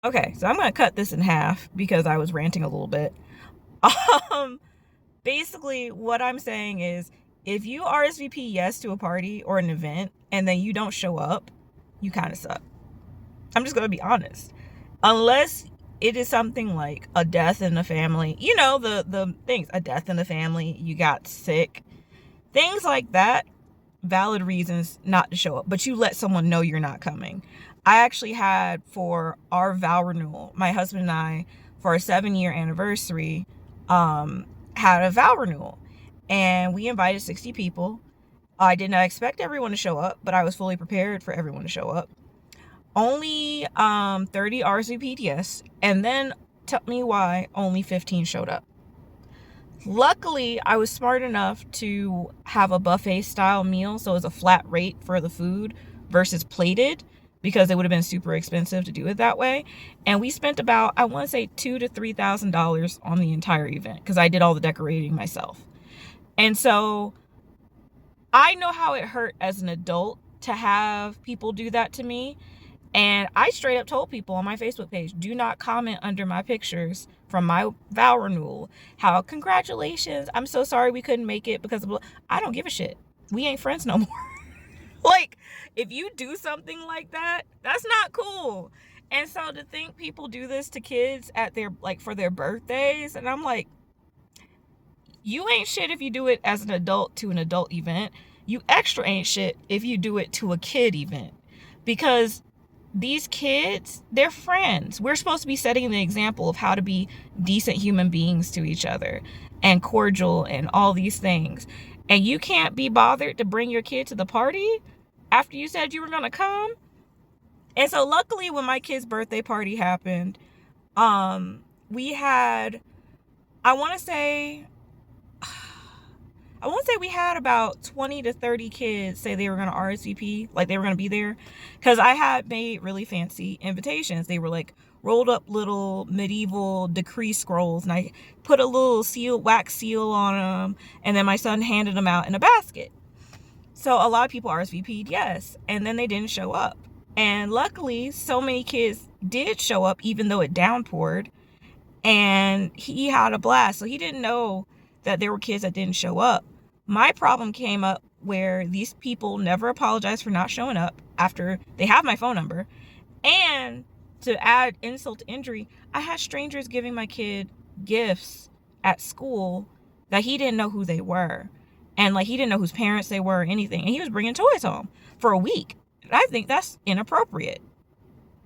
Okay, so I'm going to cut this in half because I was ranting a little bit. Um, Basically, what I'm saying is if you RSVP yes to a party or an event and then you don't show up, you kind of suck. I'm just going to be honest. Unless it is something like a death in the family, you know, the things, a death in the family, you got sick, things like that, valid reasons not to show up, but you let someone know you're not coming. I actually had for our vow renewal, my husband and I, for our 7-year anniversary, had a vow renewal, and we invited 60 people. I did not expect everyone to show up, but I was fully prepared for everyone to show up. Only 30 RSVP'd yes, and then tell me why only 15 showed up. Luckily, I was smart enough to have a buffet style meal, so it's a flat rate for the food versus plated, because it would have been super expensive to do it that way. And we spent about, I want to say, $2,000 to $3,000 on the entire event because I did all the decorating myself. And so I know how it hurt as an adult to have people do that to me. And I straight up told people on my Facebook page, do not comment under my pictures from my vow renewal. How, congratulations, I'm so sorry we couldn't make it because of, I don't give a shit. We ain't friends no more. Like, if you do something like that, that's not cool. And so to think people do this to kids at their, like, for their birthdays, and I'm like, you ain't shit if you do it as an adult to an adult event. You extra ain't shit if you do it to a kid event. Because these kids, they're friends. We're supposed to be setting the example of how to be decent human beings to each other and cordial and all these things. And you can't be bothered to bring your kid to the party after you said you were going to come. And so luckily when my kid's birthday party happened, we had, I want to say we had about 20 to 30 kids say they were going to RSVP, like they were going to be there. Because I had made really fancy invitations. They were like rolled up little medieval decree scrolls, and I put a little wax seal on them, and then my son handed them out in a basket. So a lot of people RSVP'd yes, and then they didn't show up. And luckily, so many kids did show up, even though it downpoured, and he had a blast. So he didn't know that there were kids that didn't show up. My problem came up where these people never apologized for not showing up after they have my phone number. And to add insult to injury, I had strangers giving my kid gifts at school that he didn't know who they were. And like he didn't know whose parents they were or anything. And he was bringing toys home for a week. I think that's inappropriate.